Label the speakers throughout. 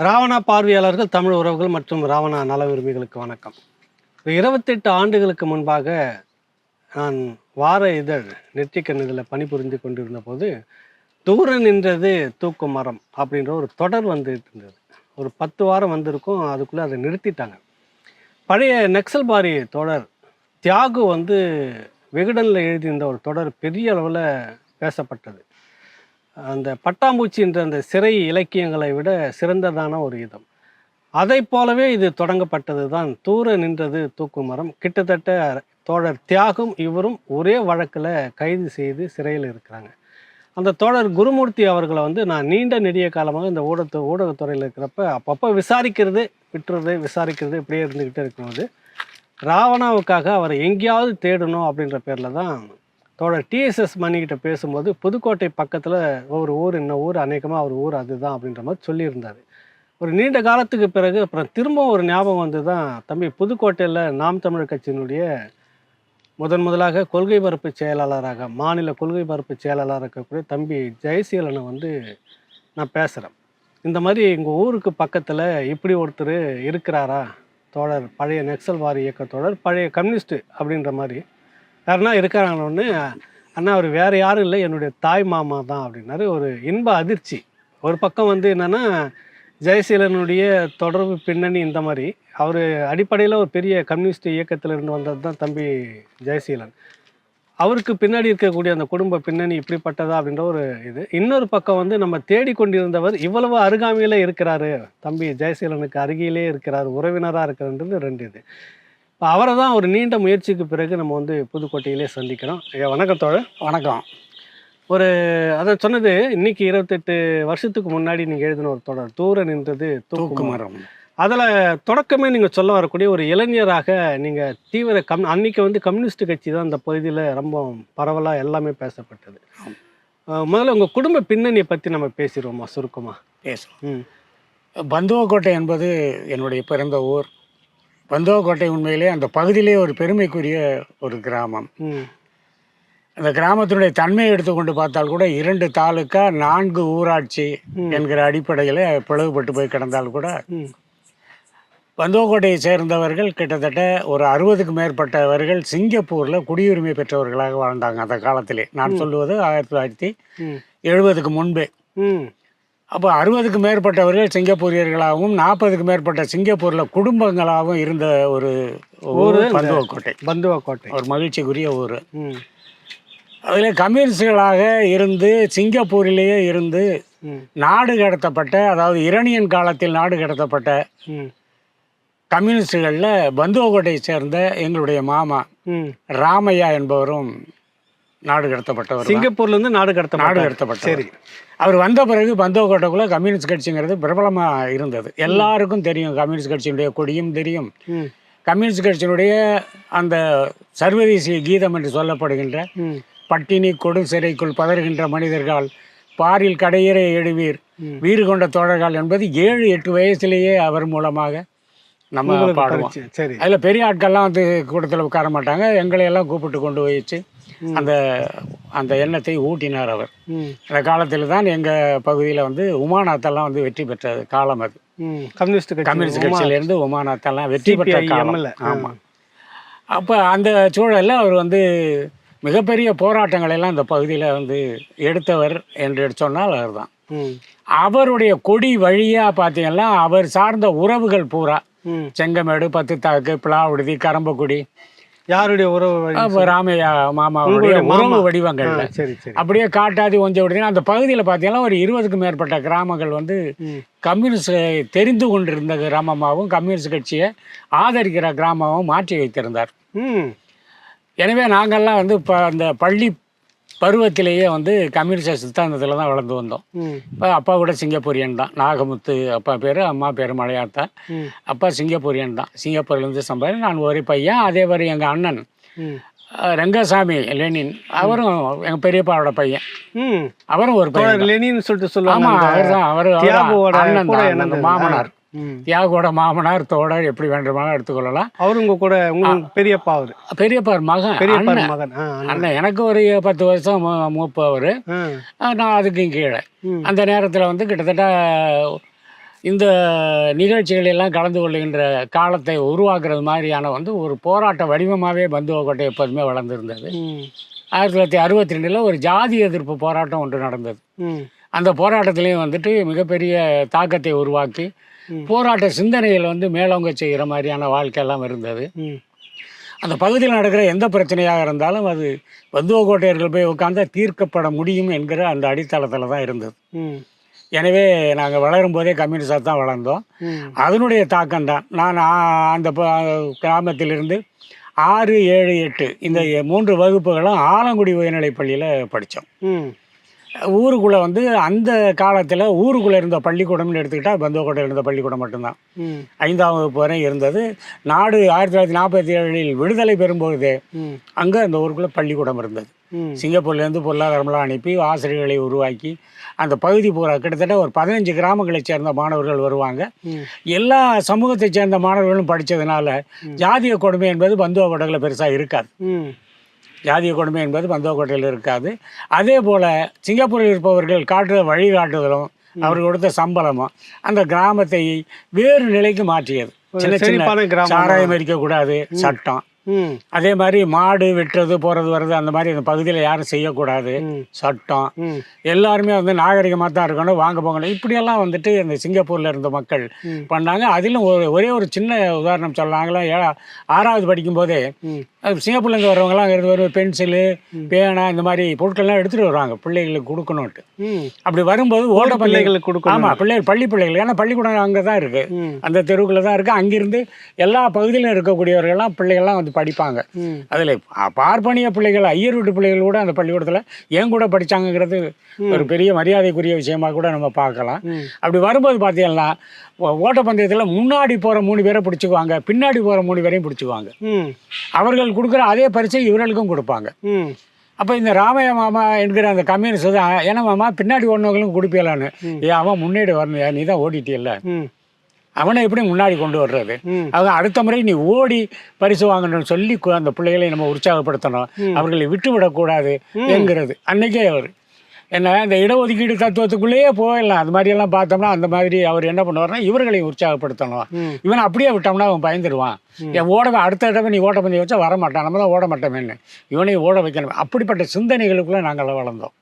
Speaker 1: ராவணா பார்வையாளர்கள், தமிழ் உறவுகள் மற்றும் ராவணா நல விரும்பிகளுக்கு வணக்கம். 28 ஆண்டுகளுக்கு முன்பாக நான் வார இதழ் நெற்றிக்கண் இதில் பணிபுரிந்து கொண்டிருந்த போது, "தூர நின்றது தூக்கும் மரம்" அப்படின்ற ஒரு தொடர் வந்துட்டு இருந்தது. ஒரு 10 வாரம் வந்திருக்கும். அதுக்குள்ளே அதை நிறுத்திட்டாங்க. பழைய நக்சல்பாரி தொடர் தியாகு விகடனில் எழுதியிருந்த ஒரு தொடர் பெரிய அளவில் பேசப்பட்டது. அந்த பட்டாம்பூச்சின்ற அந்த சிறை இலக்கியங்களை விட சிறந்ததான ஒரு இதம். அதை போலவே இது தொடங்கப்பட்டது தான் "தூர நின்றது தூக்கும் மரம்". கிட்டத்தட்ட தோழர் தியாகும் இவரும் ஒரே வழக்கில் கைது செய்து சிறையில் இருக்கிறாங்க. அந்த தோழர் குருமூர்த்தி அவர்களை நான் நீண்ட நெடிய காலமாக இந்த ஊடகத்துறையில் இருக்கிறப்ப அப்பப்போ விசாரிக்கிறது, விட்டுறது, விசாரிக்கிறது இப்படியே இருந்துக்கிட்டே இருக்கும்போது, ராவணாவுக்காக அவரை எங்கேயாவது தேடணும் அப்படின்ற பேரில் தான் தோழர் டிஎஸ்எஸ் மணிக்கிட்ட பேசும்போது, புதுக்கோட்டை பக்கத்தில் ஒரு ஊர், இந்த ஊர் அநேகமாக அவர் ஊர் அதுதான் அப்படின்ற மாதிரி சொல்லியிருந்தார். ஒரு நீண்ட காலத்துக்கு பிறகு அப்புறம் திரும்பவும் ஒரு ஞாபகம் வந்து தான், தம்பி புதுக்கோட்டையில் நாம் தமிழர் கட்சியினுடைய முதலாக கொள்கை பரப்பு செயலாளராக, மாநில கொள்கை பரப்பு செயலாளராக இருக்கக்கூடிய தம்பி ஜெயசீலனை நான் பேசுகிறேன். இந்த மாதிரி எங்கள் ஊருக்கு பக்கத்தில் இப்படி ஒருத்தர் இருக்கிறாரா தோழர், பழைய நக்சல்வாரி இயக்க தோழர், பழைய கம்யூனிஸ்ட்டு அப்படின்ற மாதிரி யாருன்னா இருக்காங்கன்னு. அண்ணா அவர் வேறு யாரும் இல்லை, என்னுடைய தாய் மாமா தான் அப்படின்னாரு. ஒரு இன்ப அதிர்ச்சி. ஒரு பக்கம் என்னென்னா ஜெயசீலனுடைய தொடர்பு பின்னணி இந்த மாதிரி, அவர் அடிப்படையில் ஒரு பெரிய கம்யூனிஸ்ட் இயக்கத்தில் இருந்து வந்தது தான் தம்பி ஜெயசீலன். அவருக்கு பின்னாடி இருக்கக்கூடிய அந்த குடும்ப பின்னணி இப்படிப்பட்டதா அப்படின்ற ஒரு இது. இன்னொரு பக்கம் நம்ம தேடிக்கொண்டிருந்தவர் இவ்வளவு அருகாமையில் இருக்கிறாரு, தம்பி ஜெயசீலனுக்கு அருகிலே இருக்கிறார், உறவினராக இருக்கிறன்றது 2 இது. இப்போ அவரை தான் ஒரு நீண்ட முயற்சிக்கு பிறகு நம்ம புதுக்கோட்டையிலே சந்திக்கிறோம். வணக்கம் தோழர்.
Speaker 2: வணக்கம்.
Speaker 1: ஒரு அதை சொன்னது, இன்னைக்கு 28 வருஷத்துக்கு முன்னாடி நீங்கள் எழுதின ஒரு தொடர் "தூர நின்றது தூக்கும் மரம்". அதில் தொடக்கமே நீங்கள் சொல்ல வரக்கூடிய ஒரு இளைஞராக நீங்கள் தீவிர அன்னைக்கு கம்யூனிஸ்ட் கட்சி தான் அந்த பகுதியில் ரொம்ப பரவலாக எல்லாமே பேசப்பட்டது. முதல்ல உங்கள் குடும்ப பின்னணியை பற்றி நம்ம பேசிடுவோமா சுருக்கமாக?
Speaker 2: பேசுவோம். பந்துவக்கோட்டை என்பது என்னுடைய பிறந்த ஊர். பந்துவக்கோட்டை உண்மையிலே அந்த பகுதியிலே ஒரு பெருமைக்குரிய ஒரு கிராமம். அந்த கிராமத்தினுடைய தன்மையை எடுத்துக்கொண்டு பார்த்தால் கூட 2 தாலுக்கா 4 ஊராட்சி என்கிற அடிப்படையில் பிளவுபட்டு போய் கிடந்தால் கூட, பந்துவக்கோட்டையை சேர்ந்தவர்கள் கிட்டத்தட்ட ஒரு 60க்கு மேற்பட்டவர்கள் சிங்கப்பூரில் குடியுரிமை பெற்றவர்களாக வாழ்ந்தாங்க அந்த காலத்திலே. நான் சொல்லுவது 1970க்கு முன்பே. அப்போ 60க்கு மேற்பட்டவர்கள் சிங்கப்பூரியர்களாகவும் 40க்கு மேற்பட்ட சிங்கப்பூரில் குடும்பங்களாகவும் இருந்த ஒரு ஊர் பந்துவக்கோட்டை. ஒரு மகிழ்ச்சிக்குரிய ஊர். அதில் கம்யூனிஸ்டுகளாக இருந்து சிங்கப்பூரிலேயே இருந்து நாடு கடத்தப்பட்ட, அதாவது இரணியன் காலத்தில் நாடு கடத்தப்பட்ட கம்யூனிஸ்டுகளில் பந்துவக்கோட்டையை சேர்ந்த எங்களுடைய மாமா ராமையா என்பவரும் நாடு கடத்தப்பட்டவர்.
Speaker 1: சிங்கப்பூர்லேருந்து நாடு கடத்தப்பட்ட.
Speaker 2: சரி. அவர் வந்த பிறகு பந்துவக்கோட்டைக்குள்ளே கம்யூனிஸ்ட் கட்சிங்கிறது பிரபலமாக இருந்தது. எல்லாருக்கும் தெரியும். கம்யூனிஸ்ட் கட்சியினுடைய கொடியும் தெரியும். கம்யூனிஸ்ட் கட்சியினுடைய அந்த சர்வதேசிய கீதம் என்று சொல்லப்படுகின்ற "பட்டினி கொடு சிறைக்குள் பதறுகின்ற மனிதர்கள் பாரில் கடையறை எழுவீர் வீறு கொண்ட தோழர்கள்" என்பது 7-8 வயசுலேயே அவர் மூலமாக நம்ம பாடுவோம்.
Speaker 1: சரி.
Speaker 2: அதில் பெரிய ஆட்கள்லாம் கூட்டத்தில் உட்கார மாட்டாங்க. எங்களை எல்லாம் கூப்பிட்டு கொண்டு வச்சு அந்த எண்ணத்தை ஊட்டினார் அவர். அந்த காலத்தில் தான் எங்கள் பகுதியில் உமாநாத்தெல்லாம் வெற்றி பெற்ற காலம் அது.
Speaker 1: கம்யூனிஸ்ட்
Speaker 2: கட்சியிலேருந்து உமாநாத்தெல்லாம் வெற்றி பெற்ற காலம். ஆமாம். அப்போ அந்த சூழலில் அவர் மிகப்பெரிய போராட்டங்களை எல்லாம் இந்த பகுதியில் எடுத்தவர் என்று சொன்னால் அவர் தான். அவருடைய கொடி வழியாக பார்த்தீங்கன்னா அவர் சார்ந்த உறவுகள் பூரா செங்கமேடு, 10 தாக்கு, பிளாவுடுதி, கரம்பக்குடி,
Speaker 1: யாருடைய உறவு?
Speaker 2: ராமையா மாமாவுடைய உறவு வடிவங்கள். அப்படியே காட்டாதி ஒஞ்ச விடுதீங்கன்னா அந்த பகுதியில் பார்த்தீங்கன்னா ஒரு 20க்கு மேற்பட்ட கிராமங்கள் கம்யூனிஸ்ட் தெரிந்து கொண்டிருந்த கிராமமாகவும் கம்யூனிஸ்ட் கட்சியை ஆதரிக்கிற கிராமமாகவும் மாற்றி வைத்திருந்தார். எனவே நாங்கள்லாம் இப்போ அந்த பள்ளி பருவத்திலேயே கம்யூனிஸ்ட் சித்தாந்தத்தில் தான் வளர்ந்து வந்தோம். இப்போ அப்பா கூட சிங்கப்பூரியன் தான். நாகமுத்து அப்பா பேர், அம்மா பேர் மலையாத்தா. அப்பா சிங்கப்பூரியன் தான். சிங்கப்பூர்லேருந்து சம்பாதி. நான் ஒரு பையன். அதே மாதிரி எங்கள் அண்ணன் ரங்கசாமி லெனின், அவரும் எங்கள் பெரியப்பாவோட பையன். அவரும் ஒரு பையன்.
Speaker 1: லெனின் சொல்லிட்டு சொல்லுவாங்க.
Speaker 2: ஆமாம், அவர் தான். அவர் அண்ணன் தான், மாமனார். தியாகோட மாமனார், தோழர், எப்படி வேண்டுமானாலும் எடுத்துக்கொள்ளலாம்.
Speaker 1: அவரு உங்க கூட பெரியப்பா? அவரு
Speaker 2: பெரியப்பார் மகன். அண்ணன் எனக்கு ஒரு 10 வருஷம் மூப்பு அவரு. நான் அதுக்கும் கீழே. அந்த நேரத்தில் கிட்டத்தட்ட இந்த நிகழ்ச்சிகளெல்லாம் கலந்து கொள்ளுகின்ற காலத்தை உருவாக்குறது மாதிரியான வந்து ஒரு போராட்ட வடிவமாகவே பந்துவக்கோட்டை எப்போதுமே வளர்ந்துருந்தது. 1962 ஒரு ஜாதி எதிர்ப்பு போராட்டம் ஒன்று நடந்தது. அந்த போராட்டத்திலையும் வந்துட்டு மிகப்பெரிய தாக்கத்தை உருவாக்கி போராட்ட சிந்தனைகள் வந்து மேலோங்க செய்கிற மாதிரியான வாழ்க்கையெல்லாம் இருந்தது. அந்த பகுதியில் நடக்கிற எந்த பிரச்சனையாக இருந்தாலும் அது பந்துவக்கோட்டையர்கள் போய் உட்கார்ந்தா தீர்க்கப்பட முடியும் என்கிற அந்த அடித்தளத்தில் தான் இருந்தது. எனவே நாங்கள் வளரும் போதே கம்யூனிஸ்டாக தான் வளர்ந்தோம். அதனுடைய தாக்கம் தான். நான் அந்த கிராமத்திலிருந்து 6, 7, 8 இந்த 3 வகுப்புகளும் ஆலங்குடி உயர்நிலைப் பள்ளியில் படித்தோம். ஊருக்குள்ளே வந்து அந்த காலத்தில் ஊருக்குள்ளே இருந்த பள்ளிக்கூடம்னு எடுத்துக்கிட்டால் பந்துவக்கோட்டையில் இருந்த பள்ளிக்கூடம் மட்டும்தான் 5ஆம் வகுப்பு வரை இருந்தது. நாடு 1947 விடுதலை பெறும்போது அங்கே அந்த ஊருக்குள்ளே பள்ளிக்கூடம் இருந்தது. சிங்கப்பூர்லேருந்து பொருளாதாரம்லாம் அனுப்பி ஆசிரியர்களை உருவாக்கி அந்த பகுதி பூரா கிட்டத்தட்ட ஒரு 15 கிராமங்களை சேர்ந்த மாணவர்கள் வருவாங்க. எல்லா சமூகத்தை சேர்ந்த மாணவர்களும் படித்ததுனால ஜாதிய கொடுமை என்பது பந்துவக்கோட்டையில் பெருசாக இருக்காது. ஜாதிய கொடுமை என்பது பந்துவக்கோட்டையில் இருக்காது. அதே போல் சிங்கப்பூரில் இருப்பவர்கள் காட்டுற வழிகாட்டுதலும் அவர்கள் கொடுத்த சம்பளமும் அந்த கிராமத்தை வேறு நிலைக்கு மாற்றியது. சின்ன சின்ன சாராயம் இருக்கக்கூடாது சட்டம். அதே மாதிரி மாடு வெட்டுறது போகிறது வர்றது அந்த மாதிரி அந்த பகுதியில் யாரும் செய்யக்கூடாது சட்டம். எல்லாருமே வந்து நாகரிகமாக தான் இருக்கணும், வாங்க போகணும், இப்படியெல்லாம் வந்துட்டு அந்த சிங்கப்பூரில் இருந்த மக்கள் பண்ணாங்க. அதிலும் ஒரே ஒரு சின்ன உதாரணம் சொல்லலாங்களா. 6ஆவது படிக்கும்போதே சிங்கப்பூர்லேருந்து வர்றவங்கலாம் வரும் பென்சிலு பேனா இந்த மாதிரி பொருட்கள்லாம் எடுத்துகிட்டு வருவாங்க பிள்ளைகளுக்கு கொடுக்கணுன்ட்டு. அப்படி வரும்போது ஓட பிள்ளைகளுக்கு கொடுக்கணும். ஆமாம், பள்ளி பிள்ளைகள். ஏன்னா பள்ளிக்கூடம் அங்கே தான் இருக்குது, அந்த தெருவுக்குள்ள தான் இருக்குது. அங்கிருந்து எல்லா பகுதியிலும் இருக்கக்கூடியவர்கள்லாம் பிள்ளைகள்லாம் வந்து படிப்பாங்க. அதில் பார்ப்பனிய பிள்ளைகள், ஐயர் வீட்டு பிள்ளைகள் கூட அந்த பள்ளிக்கூடத்தில் ஏன் கூட படித்தாங்கிறது ஒரு பெரிய மரியாதைக்குரிய விஷயமாக கூட நம்ம பார்க்கலாம். அப்படி வரும்போது பார்த்தீங்கன்னா ஓட்டப்பந்தயத்தில் முன்னாடி போகிற 3 பேரை பிடிச்சிக்குவாங்க, பின்னாடி போகிற 3 பேரையும் பிடிச்சிக்குவாங்க. அவர்கள் கொடுக்குற அதே பரிசை இவர்களுக்கும் கொடுப்பாங்க. அப்போ இந்த ராமையா மாமா என்கிற அந்த கம்யூனிஸ்ட் தான், ஏன்னா மாமா பின்னாடி ஓடினவங்களும் கொடுப்பீங்களான்னு. அவன் முன்னாடி வரணும், நீ தான் ஓடிட்டியல்ல, அவனை எப்படி முன்னாடி கொண்டு வர்றது? அவங்க அடுத்த முறை நீ ஓடி பரிசு வாங்கணும்னு சொல்லி அந்த பிள்ளைகளை நம்ம உற்சாகப்படுத்தணும், அவர்களை விட்டு விடக்கூடாது என்கிறது அன்னைக்கே அவர். என்ன இந்த இடஒதுக்கீடு தத்துவத்துக்குள்ளேயே போயிடலாம். அது மாதிரியெல்லாம் பார்த்தோம்னா அந்த மாதிரி அவர் என்ன பண்ணுவார்னா இவர்களையும் உற்சாகப்படுத்தணும். இவனை அப்படியே விட்டோம்னா அவன் பயந்துடுவான். என் அடுத்த தடவை நீ ஓட்டப்பந்தயம் வச்சா வரமாட்டான், நம்ம தான் ஓட மாட்டோமேன்னு இவனையும் ஓட வைக்கணும். அப்படிப்பட்ட சிந்தனைகளுக்குள்ளே நாங்கள் வளர்ந்தோம்.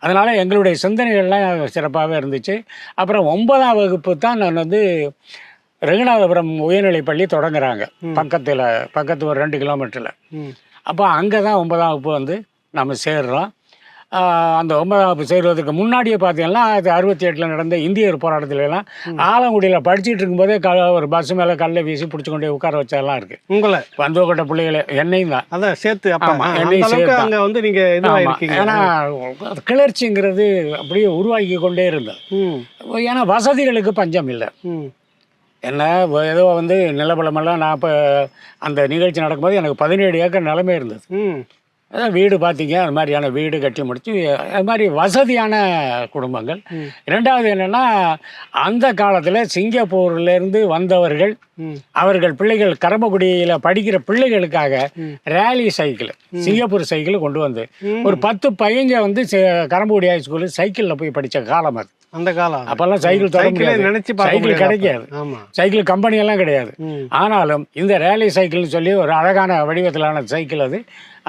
Speaker 2: அதனால் எங்களுடைய சிந்தனைகள்லாம் சிறப்பாகவே இருந்துச்சு. அப்புறம் 9ஆம் வகுப்பு தான் நான் வந்து ரெகுநாதபுரம் உயர்நிலைப் பள்ளி தொடங்குறாங்க. பக்கத்து ஒரு 2 கிலோமீட்டரில். அப்போ அங்கே தான் 9ஆம் வகுப்பு வந்து நம்ம சேர்றோம். அந்த 9ஆம் வகுப்பு சேர்வதற்கு முன்னாடியே பார்த்தீங்கன்னா 1968 நடந்த இந்தியர் போராட்டத்திலலாம் ஆலங்குடியில் படிச்சுட்டு இருக்கும்போதே ஒரு பஸ் மேலே கல்லை வீசி பிடிச்சி கொண்டு உட்கார வச்சதெல்லாம் இருக்குது. உங்களை பந்துவக்கோட்டை பிள்ளைகளை என்னையும் தான் அதான் சேர்த்து என்னையும் சேர்த்து அங்கே வந்து நீங்கள். ஏன்னா கிளர்ச்சிங்கிறது அப்படியே உருவாக்கி கொண்டே இருந்தது. ஏன்னா வசதிகளுக்கு பஞ்சம் இல்லை. என்ன ஏதோ வந்து நிலபலமெல்லாம் நான் இப்போ அந்த நிகழ்ச்சி நடக்கும்போது எனக்கு 17 ஏக்கர் நிலமே இருந்தது. அதான் வீடு பார்த்தீங்க, அது மாதிரியான வீடு கட்டி முடிச்சு அது மாதிரி வசதியான குடும்பங்கள். 2வது என்னென்னா அந்த காலத்தில் சிங்கப்பூர்லேருந்து வந்தவர்கள் அவர்கள் பிள்ளைகள் கரம்பக்குடியில் படிக்கிற பிள்ளைகளுக்காக ரேலி சைக்கிள், சிங்கப்பூர் சைக்கிள் கொண்டு வந்து ஒரு 10 பையங்க வந்து கரம்பக்குடி ஹை ஸ்கூலு சைக்கிளில் போய் படித்த காலம் அது. அந்த காலம் அப்போல்லாம் சைக்கிள் சைக்கிள் கிடைக்காது, சைக்கிள் கம்பெனியெல்லாம் கிடையாது. ஆனாலும் இந்த ரேலி சைக்கிள்னு சொல்லி ஒரு அழகான வடிவத்திலான சைக்கிள் அது.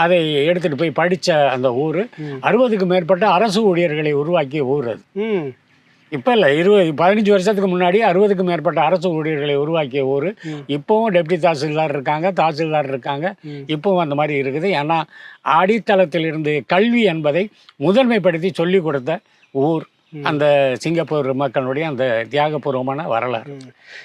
Speaker 2: அதை எடுத்துகிட்டு போய் படித்த அந்த ஊர் 60க்கும் மேற்பட்ட அரசு ஊழியர்களை உருவாக்கிய ஊர் அது. இப்போ இல்லை, 15 வருஷத்துக்கு முன்னாடி 60க்கும் மேற்பட்ட அரசு ஊழியர்களை உருவாக்கிய ஊர். இப்போவும் டெப்டி தாசில்தார் இருக்காங்க, தாசில்தார் இருக்காங்க, இப்போவும் அந்த மாதிரி இருக்குது. ஏன்னா அடித்தளத்திலிருந்து கல்வி என்பதை முதன்மைப்படுத்தி சொல்லிக் கொடுத்த ஊர் அந்த சிங்கப்பூர் மக்களுடைய அந்த தியாகபூர்வமான வரலாறு.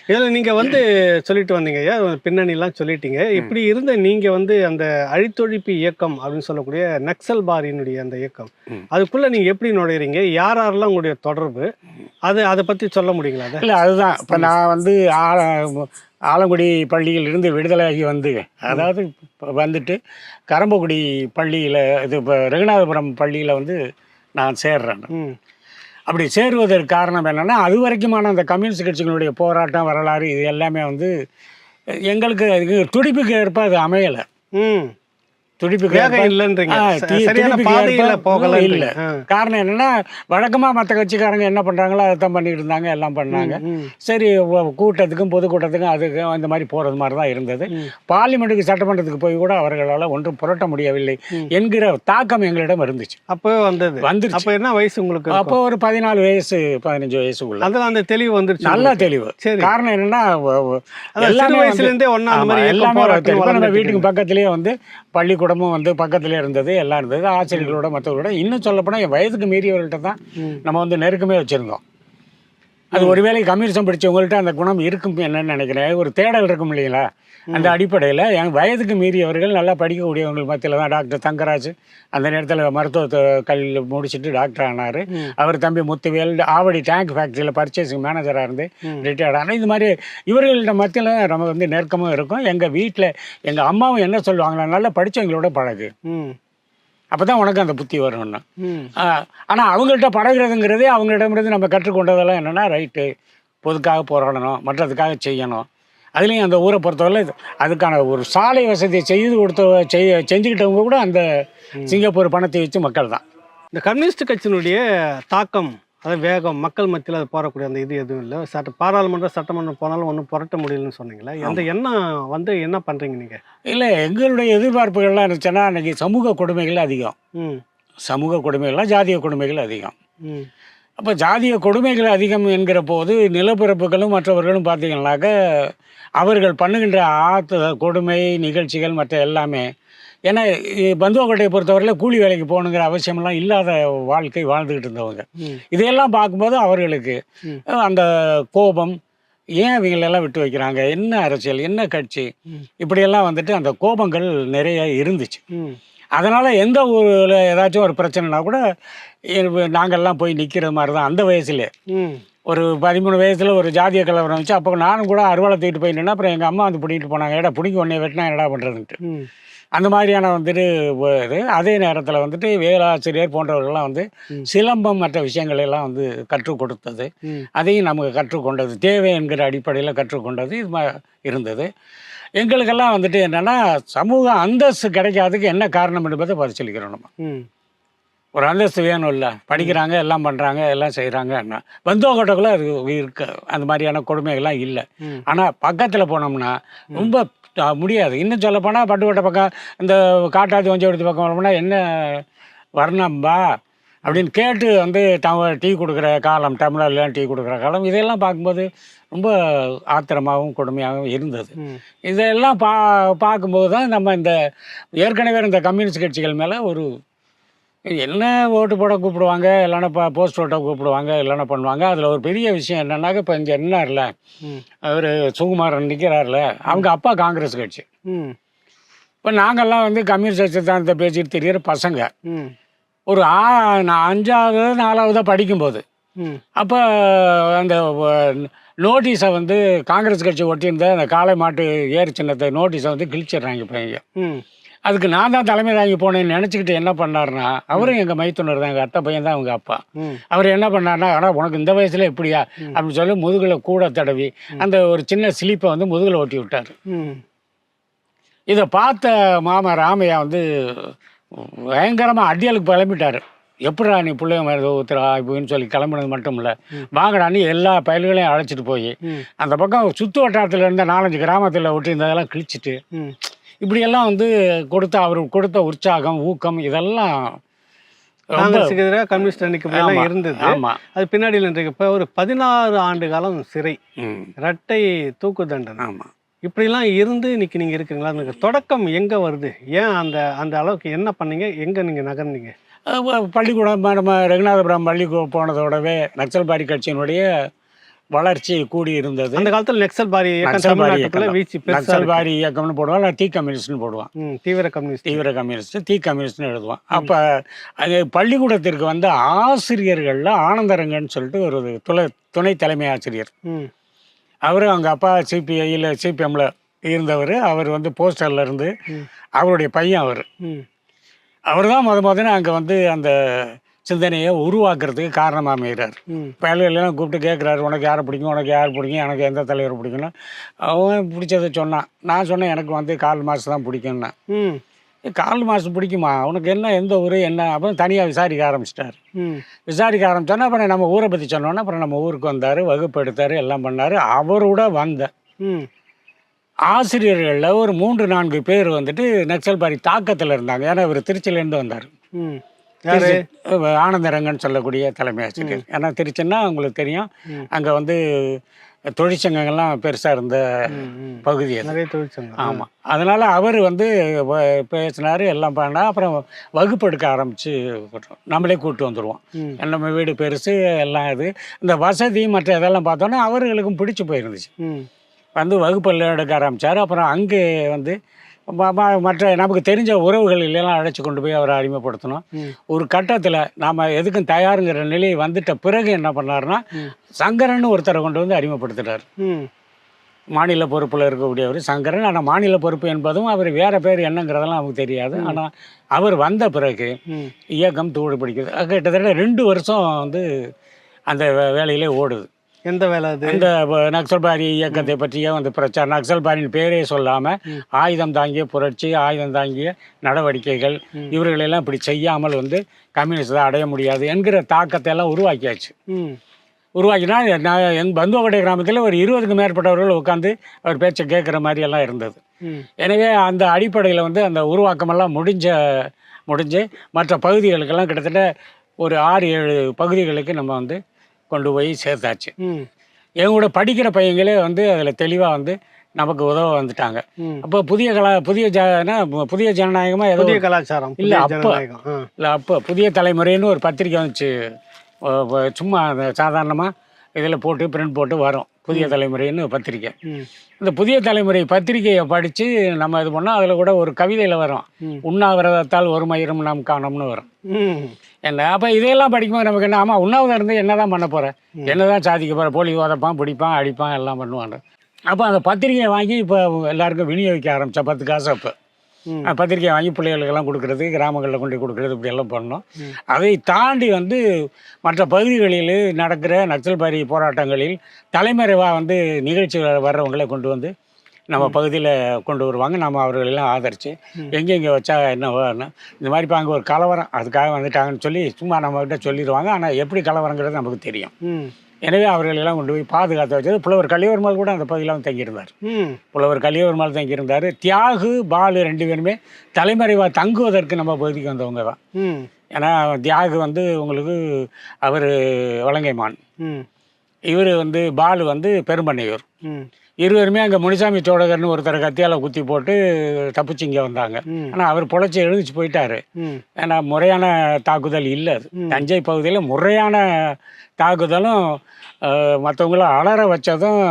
Speaker 1: இதில் நீங்கள் வந்து சொல்லிட்டு வந்தீங்க ஐயா, பின்னணிலாம் சொல்லிட்டீங்க. இப்படி இருந்த நீங்கள் வந்து அந்த அழித்தொழிப்பு இயக்கம் அப்படின்னு சொல்லக்கூடிய நக்சல் பாரியினுடைய அந்த இயக்கம், அதுக்குள்ளே நீங்கள் எப்படி நுழையிறீங்க? யாரெல்லாம் உங்களுடைய தொடர்பு, அதை பற்றி சொல்ல முடியுங்களா?
Speaker 2: இல்லை, அதுதான் இப்போ நான் வந்து ஆலங்குடி பள்ளியில் இருந்து விடுதலையாகி வந்து, அதாவது வந்துட்டு கரம்பக்குடி பள்ளியில் இது இப்போ ரெகுநாதபுரம் பள்ளியில் வந்து நான் சேர்றேன். அப்படி சேருவதற்கு காரணம் என்னென்னா அது வரைக்குமான அந்த கம்யூனிஸ்ட் கட்சிகளுடைய போராட்டம் வரலாறு இது எல்லாமே வந்து எங்களுக்கு துடிப்புக்கு ஏற்ப அது அமையலை. துடிப்புக்கு
Speaker 1: வேகம் இல்லைன்றீங்க. சரியான
Speaker 2: துடிப்புக்கு
Speaker 1: பாதையில
Speaker 2: ஏற்ப
Speaker 1: போகல
Speaker 2: இல்லை. காரணம் என்னன்னா, வழக்கமாக மற்ற கட்சிக்காரங்க என்ன பண்ணுறாங்களோ அதை தான் பண்ணிட்டு இருந்தாங்க, எல்லாம் பண்ணாங்க. சரி, கூட்டத்துக்கும் பொதுக்கூட்டத்துக்கும் அதுக்கும் இந்த மாதிரி போகிறது மாதிரி தான் இருந்தது. பார்லிமெண்ட்டுக்கு சட்டமன்றத்துக்கு போய் கூட அவர்களால் ஒன்றும் புரட்ட முடியவில்லை என்கிற தாக்கம் எங்களிடம் இருந்துச்சு.
Speaker 1: அப்போ வந்துருச்சு. அப்போ என்ன வயசு உங்களுக்கு?
Speaker 2: அப்போ ஒரு 14 வயசு 15 வயசுக்குள்ள.
Speaker 1: அதில் அந்த தெளிவு வந்துருச்சு.
Speaker 2: நல்ல தெளிவு. காரணம் என்னன்னா, எல்லாமே நம்ம வீட்டுக்கு பக்கத்துலேயே வந்து பள்ளிக்கூடமும் வந்து பக்கத்துலேயே இருந்தது, எல்லாம் இருந்தது. ஆசிரியர்களோட மற்றவர்களோட இன்னும் சொல்லப்போனால் என் வயதுக்கு மீறியவர்கள்ட்ட தான் நம்ம வந்து நெருக்கமே வச்சுருந்தோம். அது ஒருவேளை கம்யூனிசம் படித்தவங்கள்ட்ட அந்த குணம் இருக்கும் என்னன்னு நினைக்கிறேன். ஒரு தேடல் இருக்கும் இல்லைங்களா? அந்த அடிப்படையில் என் வயதுக்கு மீறியவர்கள் நல்லா படிக்கக்கூடியவங்க மத்தியில் தான் டாக்டர் தங்கராஜ் அந்த நேரத்தில் மருத்துவ கல்வியில் முடிச்சுட்டு டாக்டர் ஆனார். அவர் தம்பி முத்துவேல் ஆவடி டேங்க் ஃபேக்ட்ரியில் பர்ச்சேசிங் மேனேஜராக இருந்து ரிட்டையர்ட் ஆனால். இது மாதிரி இவர்கள்ட்ட மத்தியில் நம்ம வந்து நெருக்கமாக இருக்கும். எங்கள் வீட்டில் எங்கள் அம்மாவும் என்ன சொல்லுவாங்களா, நல்லா படித்தவங்களோட பழகு, அப்போ தான் உனக்கு அந்த புத்தி வரும்னா. ஆனால் அவங்கள்ட்ட பழகிறதுங்கிறதே அவங்களிடமிருந்து நம்ம கற்றுக்கொண்டதெல்லாம் என்னென்னா, ரைட்டு, பொதுக்காக போராடணும், மற்றதுக்காக செய்யணும். அதுலேயும் அந்த ஊரை பொறுத்தவரை அதுக்கான ஒரு சாலை வசதியை செஞ்சுக்கிட்டவங்க கூட அந்த சிங்கப்பூர் பணத்தை வச்சு மக்கள் தான்.
Speaker 1: இந்த கம்யூனிஸ்ட் கட்சியினுடைய தாக்கம், அதாவது வேகம், மக்கள் மத்தியில் அது போகக்கூடிய அந்த இது எதுவும் இல்லை. பாராளுமன்றம் சட்டமன்றம் போனாலும் ஒன்றும் புரட்ட முடியலன்னு சொன்னீங்களே, அந்த எண்ணம் வந்து என்ன பண்ணுறீங்க நீங்கள்?
Speaker 2: இல்லை, எங்களுடைய எதிர்பார்ப்புகள்லாம் இருந்துச்சுன்னா, அன்றைக்கி சமூக கொடுமைகள் அதிகம். சமூக கொடுமைகள்லாம் ஜாதிய கொடுமைகள் அதிகம். அப்போ ஜாதிய கொடுமைகள் அதிகம் என்கிற போது நிலப்பிறப்புகளும் மற்றவர்களும் பார்த்தீங்கன்னாக்க அவர்கள் பண்ணுகின்ற கொடுமை நிகழ்ச்சிகள் மற்ற எல்லாமே, ஏன்னா பந்துவக்கோட்டையை பொறுத்தவரையில் கூலி வேலைக்கு போகணுங்கிற அவசியமெல்லாம் இல்லாத வாழ்க்கை வாழ்ந்துக்கிட்டு இருந்தவங்க. இதையெல்லாம் பார்க்கும்போது அவர்களுக்கு அந்த கோபம், ஏன் இவங்களெல்லாம் விட்டு வைக்கிறாங்க, என்ன அரசியல், என்ன கட்சி, இப்படியெல்லாம் வந்துட்டு அந்த கோபங்கள் நிறைய இருந்துச்சு. அதனால் எந்த ஊரில் ஏதாச்சும் ஒரு பிரச்சனைனா கூட நாங்கள்லாம் போய் நிற்கிற மாதிரி தான். அந்த வயசுலே ஒரு 13 வயசில் ஒரு ஜாதிய கலவரம் வந்துச்சு. அப்போ நானும் கூட அருவாளை தூக்கிட்டு போய் நின்னா, அப்புறம் எங்கள் அம்மா வந்து பிடிக்கிட்டு போனாங்க, ஏடா பிடிக்கி ஒன்றே வெட்டினா என்னடா பண்ணுறதுன்ட்டு. அந்த மாதிரியான வந்துட்டு இது. அதே நேரத்தில் வந்துட்டு வேலாசிரியர் போன்றவர்கள்லாம் வந்து சிலம்பம் மற்ற விஷயங்கள் எல்லாம் வந்து கற்றுக் கொடுத்தது, அதையும் நமக்கு கற்றுக்கொண்டது, தேவை என்கிற அடிப்படையில் கற்றுக்கொண்டது இது இருந்தது. எங்களுக்கெல்லாம் வந்துட்டு என்னென்னா, சமூக அந்தஸ்து கிடைக்காததுக்கு என்ன காரணம் என்பதை பரிசீலிக்கிறோம். நம்ம ஒரு அந்தஸ்து வேணும் இல்லை, படிக்கிறாங்க, எல்லாம் பண்ணுறாங்க, எல்லாம் செய்கிறாங்க. என்ன பந்துவக்கோட்டைக்குள்ளே அது இருக்கு, அந்த மாதிரியான கொடுமைகள்லாம் இல்லை. ஆனால் பக்கத்தில் போனோம்னா ரொம்ப முடியாது. இன்னும் சொல்லப்போனால் பட்டுக்கோட்டை பக்கம் இந்த காட்டாத்தி வஞ்சவடுத்தி பக்கம் போனால் என்ன வர்ணம்பா அப்படின்னு கேட்டு வந்து டீ கொடுக்குற காலம், டம்ளர்லாம் டீ கொடுக்குற காலம், இதெல்லாம் பார்க்கும்போது ரொம்ப ஆத்திரமாகவும் கொடுமையாகவும் இருந்தது. இதெல்லாம் பார்க்கும்போது தான் நம்ம இந்த ஏற்கனவே இந்த கம்யூனிஸ்ட் கட்சிகள் மேலே ஒரு என்ன ஓட்டு போட கூப்பிடுவாங்க, இல்லைன்னா போஸ்ட் ஓட்ட கூப்பிடுவாங்க, இல்லைன்னா பண்ணுவாங்க. அதில் ஒரு பெரிய விஷயம் என்னன்னாக்க, இப்போ இங்கே என்னார்ல அவர் சுகுமாரன் நிற்கிறார்ல, அவங்க அப்பா காங்கிரஸ் கட்சி. இப்போ நாங்கள்லாம் வந்து கம்யூனிஸ்ட் கட்சி தான் பேசிட்டு தெரிகிற பசங்க. ஒரு 5வது 4வது படிக்கும்போது அப்போ அந்த நோட்டீஸை வந்து காங்கிரஸ் கட்சி ஒட்டியிருந்த அந்த காளை மாட்டு ஏறு சின்னத்தை நோட்டீஸை வந்து கிழிச்சிடுறாங்க இப்போ இங்கே. அதுக்கு நான் தான் தலைமை தாங்கி போனேன்னு நினச்சிக்கிட்டு என்ன பண்ணாருன்னா, அவரும் எங்கள் மைத்துனர் தான், எங்கள் அத்தை பையன் தான் அவங்க அப்பா. அவர் என்ன பண்ணார்னா, ஆனால் உனக்கு இந்த வயசுல எப்படியா அப்படின்னு சொல்லி முதுகில் கூட தடவி அந்த ஒரு சின்ன ஸ்லீப்பை வந்து முதுகில் ஒட்டி விட்டார். இதை பார்த்த மாமா ராமையா வந்து பயங்கரமாக அடியாளுக்கு கிளம்பிட்டார். எப்படா நீ பிள்ளைய மாதிரி ஊத்துறா இப்படின்னு சொல்லி கிளம்புனது மட்டும் இல்லை, வாங்கடான்னு எல்லா பயல்களையும் அழைச்சிட்டு போய் அந்த பக்கம் சுற்று வட்டாரத்தில் இருந்த 4-5 கிராமத்தில் ஒட்டியிருந்ததெல்லாம் கிழிச்சிட்டு இப்படியெல்லாம் வந்து அவருக்கு கொடுத்த உற்சாகம், ஊக்கம், இதெல்லாம்
Speaker 1: கம்யூனிஸ்ட் இருந்தது. அது பின்னாடி இப்போ ஒரு 16 ஆண்டு காலம் சிறை, இரட்டை தூக்கு தண்டனை, இப்படிலாம் இருந்து இன்னைக்கு நீங்கள் இருக்கிறீங்களா? அந்த தொடக்கம் எங்கே வருது? ஏன் அந்த அளவுக்கு என்ன பண்ணீங்க? எங்கே நீங்கள் நகர்ந்தீங்க?
Speaker 2: பள்ளிக்கூடம் நம்ம ரகுநாதபுரம் பள்ளிக்கூடம் போனதோடவே நக்சல்பாரி கட்சியினுடைய வளர்ச்சி கூடி இருந்தது.
Speaker 1: அந்த காலத்தில் நக்சல்பாரி
Speaker 2: இயக்கம்னு போடுவான், தீ கம்யூனிஸ்ட்னு போடுவான்.
Speaker 1: தீவிர
Speaker 2: கம்யூனிஸ்ட் தீ கம்யூனிஸ்ட்னு எழுதுவான். அப்போ அது பள்ளிக்கூடத்திற்கு வந்து ஆசிரியர்களில் ஆனந்தரங்கன்னு சொல்லிட்டு ஒரு துணை தலைமை ஆசிரியர். அவர் அவங்க அப்பா சிபிஎம்ல இருந்தவர். அவர் வந்து போஸ்டர்ல இருந்து அவருடைய பையன் அவர் தான் முதல்ல அங்கே வந்து அந்த சிந்தனையை உருவாக்குறதுக்கு காரணமாக அமைகிறார். பயல்களெல்லாம் கூப்பிட்டு கேட்குறாரு, உனக்கு யாரை பிடிக்கும், உனக்கு யார் பிடிக்கும், எனக்கு எந்த தலைவர் பிடிக்கும்னா அவன் பிடிச்சதை சொன்னான். நான் சொன்னேன் எனக்கு வந்து கார்ல் மார்க்ஸ் தான் பிடிக்கும்னா. கார்ல் மார்க்ஸ் பிடிக்குமா, உனக்கு என்ன, எந்த ஊர் என்ன, அப்புறம் தனியாக விசாரிக்க ஆரம்பிச்சிட்டார். விசாரிக்க ஆரம்பித்தோன்னா அப்புறம் நம்ம ஊரை பற்றி சொன்னோன்னா அப்புறம் நம்ம ஊருக்கு வந்தார், வகுப்பு எடுத்தார், எல்லாம் பண்ணார். அவரோட வந்த ஆசிரியர்களில் ஒரு 3-4 பேர் வந்துட்டு நக்சல்பாரி தாக்கத்தில் இருந்தாங்க. ஏன்னா இவர் திருச்சியிலேருந்து வந்தார். ஆனந்தரங்கன்னு சொல்லக்கூடிய தலைமை ஆசிரியர். ஏன்னா திருச்சின்னா உங்களுக்கு தெரியும், அங்கே வந்து தொழிற்சங்கங்கள்லாம் பெருசாக இருந்த பகுதி அது.
Speaker 1: நிறைய தொழிற்சங்கம்.
Speaker 2: ஆமாம். அதனால் அவர் வந்து பேசினார், எல்லாம் பண்ணால் அப்புறம் வகுப்பு எடுக்க ஆரம்பித்து நம்மளே கூப்பிட்டு வந்துடுவோம். நம்ம வீடு பெருசு எல்லாம். இது இந்த வசதி மற்ற இதெல்லாம் பார்த்தோன்னா அவர்களுக்கும் பிடிச்சி போயிருந்துச்சு. வந்து வகுப்பெல்லாம் எடுக்க ஆரம்பித்தார். அப்புறம் அங்கே வந்து மற்ற நமக்கு தெரிஞ்ச உறவுகள் எல்லாம் அழைச்சி கொண்டு போய் அவரை அறிமுகப்படுத்தணும். ஒரு கட்டத்தில் நாம் எதுக்கும் தயாருங்கிற நிலையை வந்துட்ட பிறகு என்ன பண்ணாருன்னா, சங்கரன் ஒருத்தரை கொண்டு வந்து அறிமுகப்படுத்துகிறார். மாநில பொறுப்பில் இருக்கக்கூடியவர் சங்கரன். ஆனால் மாநில பொறுப்பு என்பதும் அவர் வேறு பேர் என்னங்கிறதெல்லாம் நமக்கு தெரியாது. ஆனால் அவர் வந்த பிறகு இயக்கம் தூடு பிடிக்குது. கிட்டத்தட்ட 2 வருஷம் வந்து அந்த வேலையிலே ஓடுது.
Speaker 1: எந்த வேலை அது?
Speaker 2: இந்த நக்சல்பாரி இயக்கத்தை பற்றியே வந்து பிரச்சாரம். நக்சல்பாரியின் பேரே சொல்லாமல் ஆயுதம் தாங்கிய புரட்சி, ஆயுதம் தாங்கிய நடவடிக்கைகள், இவர்களெல்லாம் இப்படி செய்யாமல் வந்து கம்யூனிஸ்ட் அடைய முடியாது என்கிற தாக்கத்தை எல்லாம் உருவாக்கியாச்சு. உருவாக்கினா நான் எங்கள் பந்துவக்கோட்டை கிராமத்தில் ஒரு 20க்கும் மேற்பட்டவர்கள் உட்காந்து அவர் பேச்சை கேட்குற மாதிரி எல்லாம் இருந்தது. எனவே அந்த அடிப்படையில் வந்து அந்த உருவாக்கமெல்லாம் முடிஞ்சு மற்ற பகுதிகளுக்கெல்லாம் கிட்டத்தட்ட ஒரு 6-7 பகுதிகளுக்கு நம்ம வந்து கொண்டு போய் சேர்த்தாச்சு. எங்களோட படிக்கிற பையங்களே வந்து அதில் தெளிவாக வந்து நமக்கு உதவ வந்துட்டாங்க. அப்போ புதிய ஜனநாயகமாக ஏதோ
Speaker 1: கலாச்சாரம்
Speaker 2: இல்லை அப்போ புதிய தலைமுறைன்னு ஒரு பத்திரிக்கை வந்துச்சு. சும்மா சாதாரணமாக இதில் போட்டு பிரிண்ட் போட்டு வரும், புதிய தலைமுறைன்னு பத்திரிக்கை. இந்த புதிய தலைமுறை பத்திரிகையை படித்து நம்ம இது பண்ணோம். அதில் கூட ஒரு கவிதையில் வரும், உண்ணாவிரதத்தால் ஒரு மயிரும் நாம் காணோம்னு வரும். என்ன அப்போ இதையெல்லாம் படிக்கும்போது நமக்கு என்ன, ஆமாம் உண்ணாவிரதம் இருந்து என்ன தான் பண்ண போகிறேன், என்ன தான் சாதிக்க போகிறேன், போலி உதப்பான், பிடிப்பான், அடிப்பான், எல்லாம் பண்ணுவாங்க. அப்போ அந்த பத்திரிகையை வாங்கி இப்போ எல்லாருக்கும் விநியோகிக்க ஆரம்பித்தேன். 10 காசு அப்போ பத்திரிக்கையை வாங்கி பிள்ளைகளுக்கெல்லாம் கொடுக்குறது, கிராமங்களில் கொண்டு கொடுக்குறது, இப்படியெல்லாம் பண்ணோம். அதை தாண்டி வந்து மற்ற பகுதிகளில் நடக்கிற நக்சல்பாரி போராட்டங்களில் தலைமறைவாக வந்து நிகழ்ச்சி வர்றவங்களை கொண்டு வந்து நம்ம பகுதியில் கொண்டு வருவாங்க. நம்ம அவர்களெல்லாம் ஆதரித்து எங்கெங்கே வச்சா என்ன இந்த மாதிரி இப்போ அங்கே ஒரு கலவரம் அதுக்காக வந்துட்டாங்கன்னு சொல்லி சும்மா நம்மகிட்ட சொல்லிடுவாங்க. ஆனால் எப்படி கலவரங்கிறது நமக்கு தெரியும். எனவே அவர்களெல்லாம் கொண்டு போய் பாதுகாத்து வச்சது. புலவர் கலியவர்மாள் கூட அந்த பகுதியில் தங்கியிருந்தார். புலவர் கலியவர்மாள் தங்கியிருந்தார். தியாகு, பாலு 2 பேருமே தலைமறைவாக தங்குவதற்கு நம்ம பகுதிக்கு வந்தவங்க தான். ஏன்னா தியாகு வந்து உங்களுக்கு அவர் வலங்கைமான், இவர் வந்து பாலு வந்து பெரும்பண்ணையூர். இருவருமே அங்கே முனிசாமி சோழகர்னு ஒருத்தரை கத்தியால் குத்தி போட்டு தப்பிச்சு இங்கே வந்தாங்க. ஆனால் அவர் பொழைச்சி எழுந்துச்சு போயிட்டாரு. ஏன்னா முறையான தாக்குதல் இல்லை. அது தஞ்சை பகுதியில் முறையான தாக்குதலும் மற்றவங்கள அலற வச்சதும்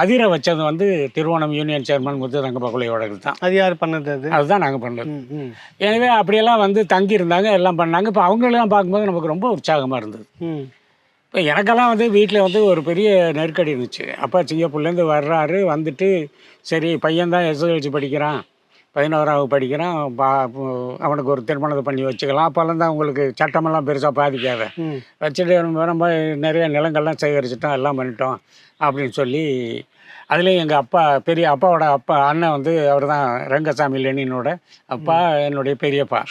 Speaker 2: அதிர வச்சதும் வந்து திருவோணம் யூனியன் சேர்மன் முத்து தங்கப்பாக்குலையோடர்கள் தான்.
Speaker 1: அது யார் பண்ணது?
Speaker 2: அதுதான் நாங்கள் பண்ணது. எனவே அப்படியெல்லாம் வந்து தங்கியிருந்தாங்க, எல்லாம் பண்ணாங்க. இப்போ அவங்களெல்லாம் பார்க்கும்போது நமக்கு ரொம்ப உற்சாகமாக இருந்தது. இப்போ எனக்கெல்லாம் வந்து வீட்டில் வந்து ஒரு பெரிய நெருக்கடி இருந்துச்சு. அப்பா சிங்கப்பூர்லேருந்து வர்றாரு, வந்துட்டு சரி பையன்தான் எஸ்எஸ்எல்சி படிக்கிறான், 11ஆவது படிக்கிறான், அவனுக்கு ஒரு திருமணத்தை பண்ணி வச்சுக்கலாம். அப்போல்லாம் தான் உங்களுக்கு சட்டமெல்லாம் பெருசாக பாதிக்காத வச்சுட்டு நம்ம நிறைய நிலங்கள்லாம் சேகரிச்சிட்டோம், எல்லாம் பண்ணிட்டோம் அப்படின்னு சொல்லி. அதுலேயும் எங்கள் அப்பாவோட அண்ணன் வந்து அவர் தான் ரங்கசாமி லெனினோட அப்பா, என்னுடைய பெரியப்பா.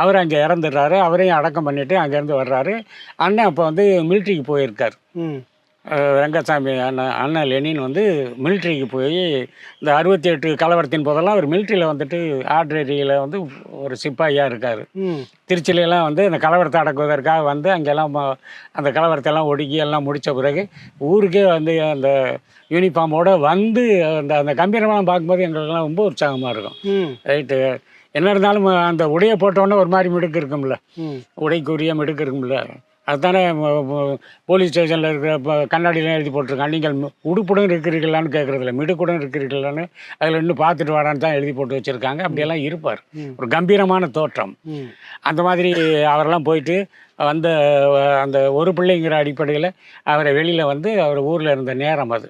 Speaker 2: அவர் அங்கே இறந்துடுறாரு. அவரையும் அடக்கம் பண்ணிவிட்டு அங்கேருந்து வர்றாரு. அண்ணன் அப்போ வந்து மிலிட்ரிக்கு போயிருக்கார். ரங்கசாமி அண்ணன் லெனின் வந்து மிலிட்ரிக்கு போய் இந்த 68 கலவரத்தின் போதெல்லாம் அவர் மிலிட்ரியில் வந்துட்டு ஆர்ட்ரரியில் வந்து ஒரு சிப்பாயியாக இருக்கார். திருச்சியிலலாம் வந்து அந்த கலவரத்தை அடக்குவதற்காக வந்து அங்கெல்லாம் அந்த கலவரத்தெல்லாம் ஒடுக்கி எல்லாம் முடித்த பிறகு ஊருக்கே வந்து அந்த யூனிஃபார்மோடு வந்து அந்த கம்பீரமெல்லாம் பார்க்கும்போது எங்களுக்கெல்லாம் ரொம்ப உற்சாகமாக இருக்கும். ரைட்டு, என்ன இருந்தாலும் அந்த உடையை போட்டோன்னே ஒரு மாதிரி மிடுக்கு இருக்கும்ல, உடைக்குரிய மிடுக்கு இருக்கும்ல. அதுதானே போலீஸ் ஸ்டேஷனில் இருக்கிற கண்ணாடிலாம் எழுதி போட்டிருக்காங்க, நீங்கள் உடுப்புடன் இருக்கிறீர்களான்னு கேட்குறதில்ல, மிடுக்குடன் இருக்கிறீர்களான்னு அதில் இன்னும் பார்த்துட்டு வரான்னு தான் எழுதி போட்டு வச்சுருக்காங்க. அப்படியெல்லாம் இருப்பார், ஒரு கம்பீரமான தோற்றம். அந்த மாதிரி அவரெல்லாம் போயிட்டு அந்த அந்த ஒரு பிள்ளைங்கிற அடிப்படையில் அவரை வெளியில் வந்து அவர் ஊரில் இருந்த நேரம் அது